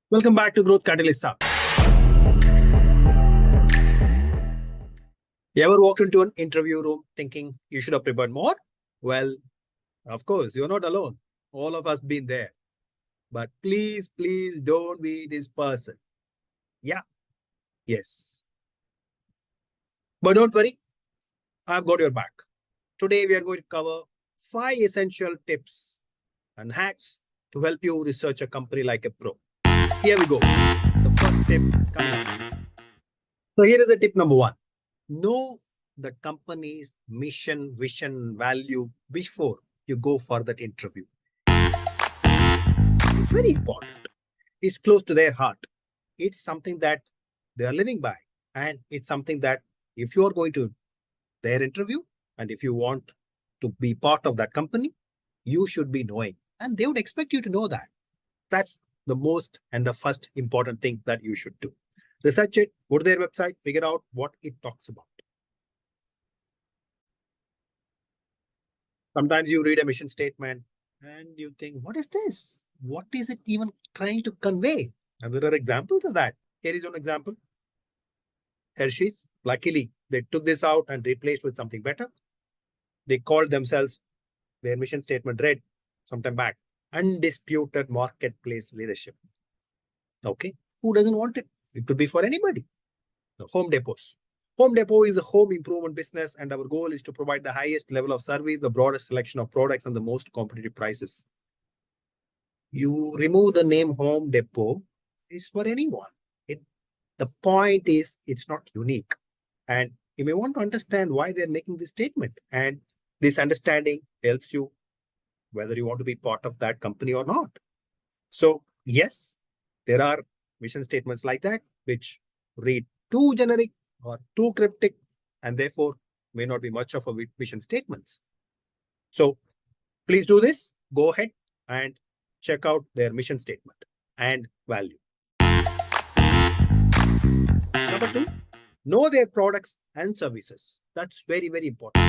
Welcome back to Growth Catalyst Hub. You ever walked into an interview room thinking you should have prepared more? Well, of course, you're not alone. All of us been there. But please don't be this person. Yeah, yes. But don't worry, I've got your back. Today we are going to cover 5 essential tips and hacks to help you research a company like a pro. Here we go. The first tip coming up. So here is the tip number 1. Know the company's mission, vision, value before you go for that interview. It's very important. It's close to their heart. It's something that they are living by. And it's something that if you are going to their interview and if you want to be part of that company, you should be knowing. And they would expect you to know that. That's the most and the first important thing that you should do. Research it, go to their website, figure out what it talks about. Sometimes you read a mission statement and you think, what is this? What is it even trying to convey? And there are examples of that. Here is one example. Hershey's, luckily, they took this out and replaced with something better. They called themselves, their mission statement read sometime back, undisputed marketplace leadership. Okay, who doesn't want it? It could be for anybody. The Home Depots. Home Depot is a home improvement business, and our goal is to provide the highest level of service, the broadest selection of products, and the most competitive prices. You remove the name Home Depot, it's for anyone. The point is, it's not unique. And you may want to understand why they're making this statement. And this understanding helps you whether you want to be part of that company or not. So, yes, there are mission statements like that, which read too generic or too cryptic, and therefore may not be much of a mission statements. So please do this. Go ahead and check out their mission statement and value. Number 2, know their products and services. That's very, very important.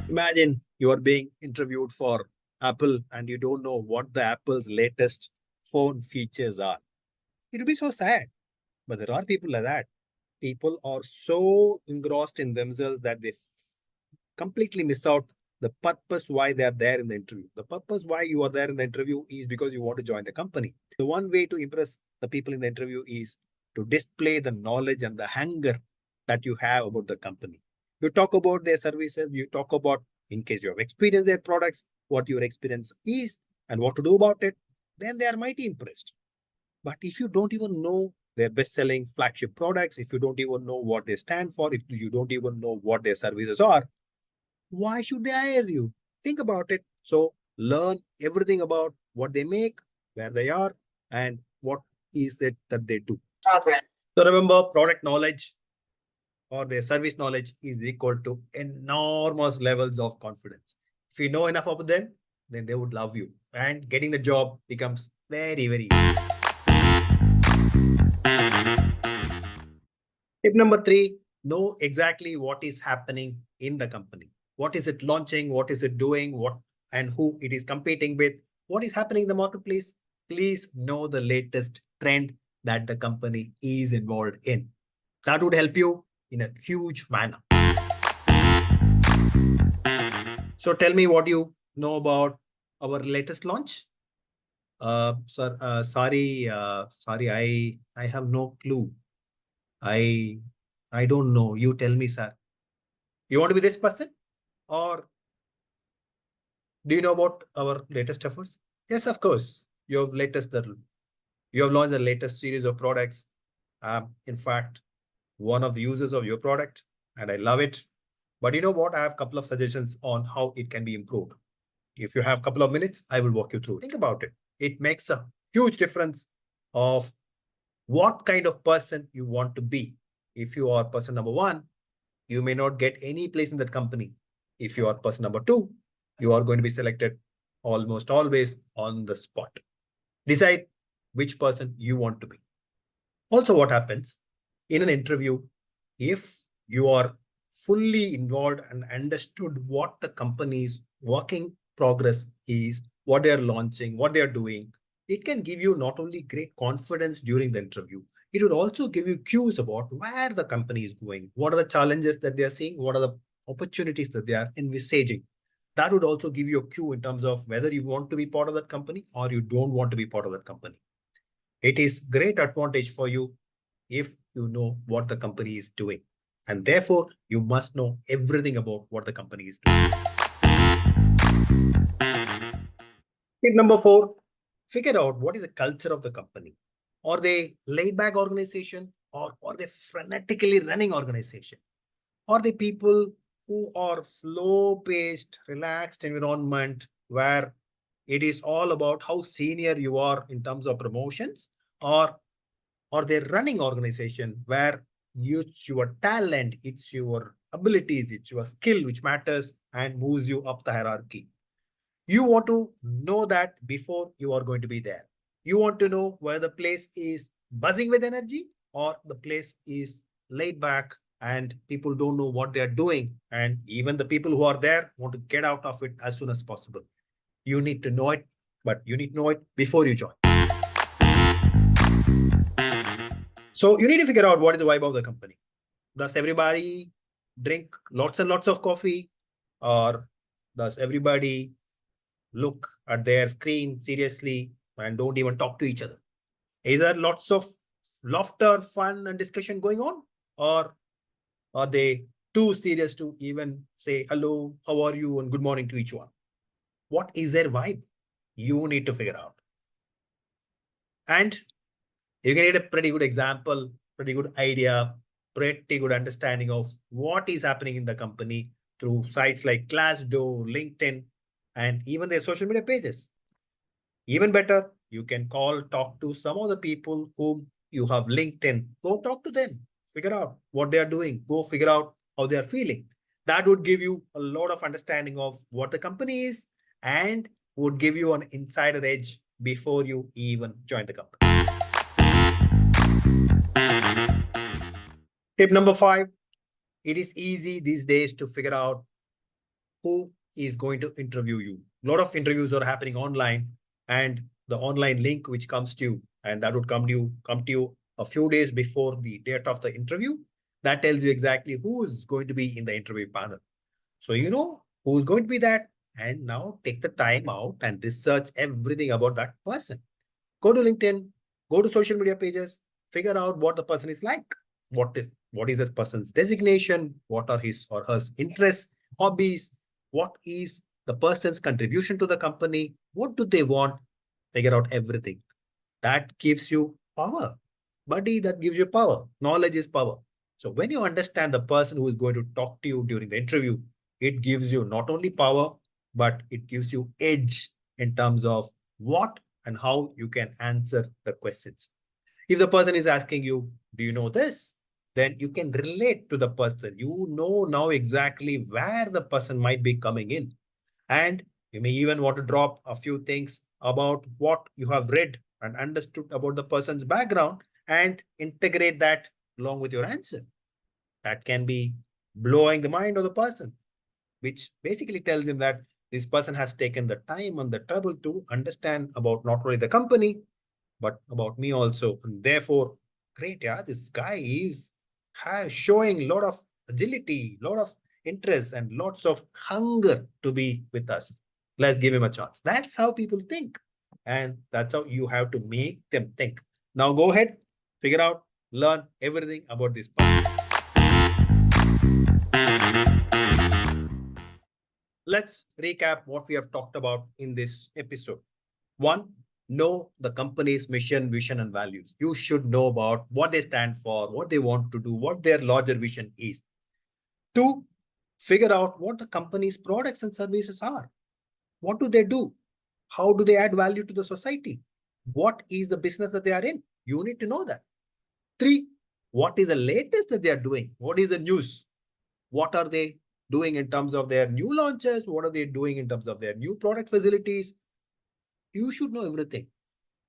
Imagine you are being interviewed for Apple and you don't know what the Apple's latest phone features are. It would be so sad. But there are people like that. People are so engrossed in themselves that they completely miss out the purpose why they are there in the interview. The purpose why you are there in the interview is because you want to join the company. The one way to impress the people in the interview is to display the knowledge and the hunger that you have about the company. You talk about their services, you talk about, in case you have experienced their products, what your experience is and what to do about it, then they are mighty impressed. But if you don't even know their best-selling flagship products, if you don't even know what they stand for, if you don't even know what their services are, why should they hire you? Think about it. So learn everything about what they make, where they are, and what is it that they do. Okay. So remember, product knowledge or their service knowledge is equal to enormous levels of confidence. If you know enough about them, then they would love you. And getting the job becomes very, very easy. Tip number 3, know exactly what is happening in the company. What is it launching? What is it doing? What and who it is competing with? What is happening in the marketplace? Please know the latest trend that the company is involved in. That would help you in a huge manner. So tell me what you know about our latest launch. Sir, sorry, I have no clue. I don't know. You tell me, sir. You want to be this person? Or do you know about our latest efforts? Yes, of course. You have launched the latest series of products. In fact, one of the users of your product, and I love it. But you know what? I have a couple of suggestions on how it can be improved. If you have a couple of minutes, I will walk you through. Think about it. It makes a huge difference of what kind of person you want to be. If you are person number 1, you may not get any place in that company. If you are person number 2, you are going to be selected almost always on the spot. Decide which person you want to be. Also, what happens in an interview, if you are fully involved and understood what the company's working progress is, what they are launching, what they are doing, It can give you not only great confidence during the interview, it would also give you cues about where the company is going, what are the challenges that they are seeing, what are the opportunities that they are envisaging. That would also give you a cue in terms of whether you want to be part of that company or you don't want to be part of that company. It is great advantage for you if you know what the company is doing. And therefore, you must know everything about what the company is doing. Tip number 4, figure out what is the culture of the company. Are they laid back organization or are they frenetically running organization? Are they people who are slow paced, relaxed environment where it is all about how senior you are in terms of promotions, or they running organization where it's your talent, it's your abilities, it's your skill which matters and moves you up the hierarchy. You want to know that before you are going to be there. You want to know whether the place is buzzing with energy or the place is laid back and people don't know what they are doing. And even the people who are there want to get out of it as soon as possible. You need to know it, but you need to know it before you join. So you need to figure out what is the vibe of the company. Does everybody drink lots and lots of coffee, or does everybody look at their screen seriously and don't even talk to each other? Is there lots of laughter, fun, and discussion going on? Or are they too serious to even say hello, how are you, and good morning to each one? What is their vibe? You need to figure out. And you can get a pretty good example, pretty good idea, pretty good understanding of what is happening in the company through sites like Glassdoor, LinkedIn, and even their social media pages. Even better, you can talk to some of the people whom you have LinkedIn. Go talk to them, figure out what they are doing, go figure out how they are feeling. That would give you a lot of understanding of what the company is and would give you an insider edge before you even join the company. Tip number 5, it is easy these days to figure out who is going to interview you. A lot of interviews are happening online, and the online link which comes to you, and that would come to you a few days before the date of the interview. That tells you exactly who is going to be in the interview panel. So you know who's going to be that, and now take the time out and research everything about that person. Go to LinkedIn, go to social media pages, figure out what the person is like. What is this person's designation? What are his or her interests, hobbies? What is the person's contribution to the company? What do they want? Figure out everything. That gives you power. Buddy, that gives you power. Knowledge is power. So when you understand the person who is going to talk to you during the interview, it gives you not only power, but it gives you edge in terms of what and how you can answer the questions. If the person is asking you, do you know this? Then you can relate to the person. You know now exactly where the person might be coming in. And you may even want to drop a few things about what you have read and understood about the person's background and integrate that along with your answer. That can be blowing the mind of the person, which basically tells him that this person has taken the time and the trouble to understand about not only the company, but about me also. And therefore, great, yeah, this guy is showing a lot of agility, a lot of interest, and lots of hunger to be with us. Let's give him a chance. That's how people think. And that's how you have to make them think. Now go ahead, figure out, learn everything about this person. Let's recap what we have talked about in this episode. One, know the company's mission, vision, and values. You should know about what they stand for, what they want to do, what their larger vision is. Two, figure out what the company's products and services are. What do they do? How do they add value to the society? What is the business that they are in? You need to know that. Three, what is the latest that they are doing? What is the news? What are they doing in terms of their new launches? What are they doing in terms of their new product facilities? You should know everything.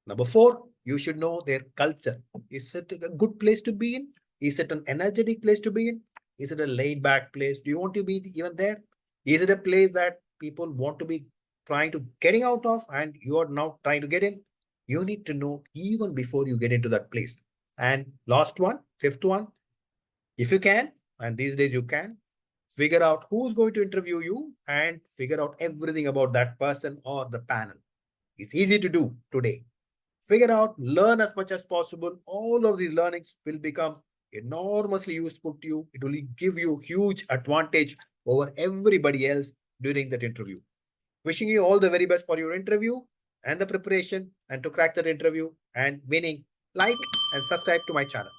Number 4, you should know their culture. Is it a good place to be in? Is it an energetic place to be in? Is it a laid back place? Do you want to be even there? Is it a place that people want to be trying to getting out of and you are now trying to get in? You need to know even before you get into that place. And last one, fifth one, if you can, and these days you can, figure out who's going to interview you and figure out everything about that person or the panel. It's easy to do today. Figure out, learn as much as possible. All of these learnings will become enormously useful to you. It will give you huge advantage over everybody else during that interview. Wishing you all the very best for your interview and the preparation and to crack that interview and winning. Like and subscribe to my channel.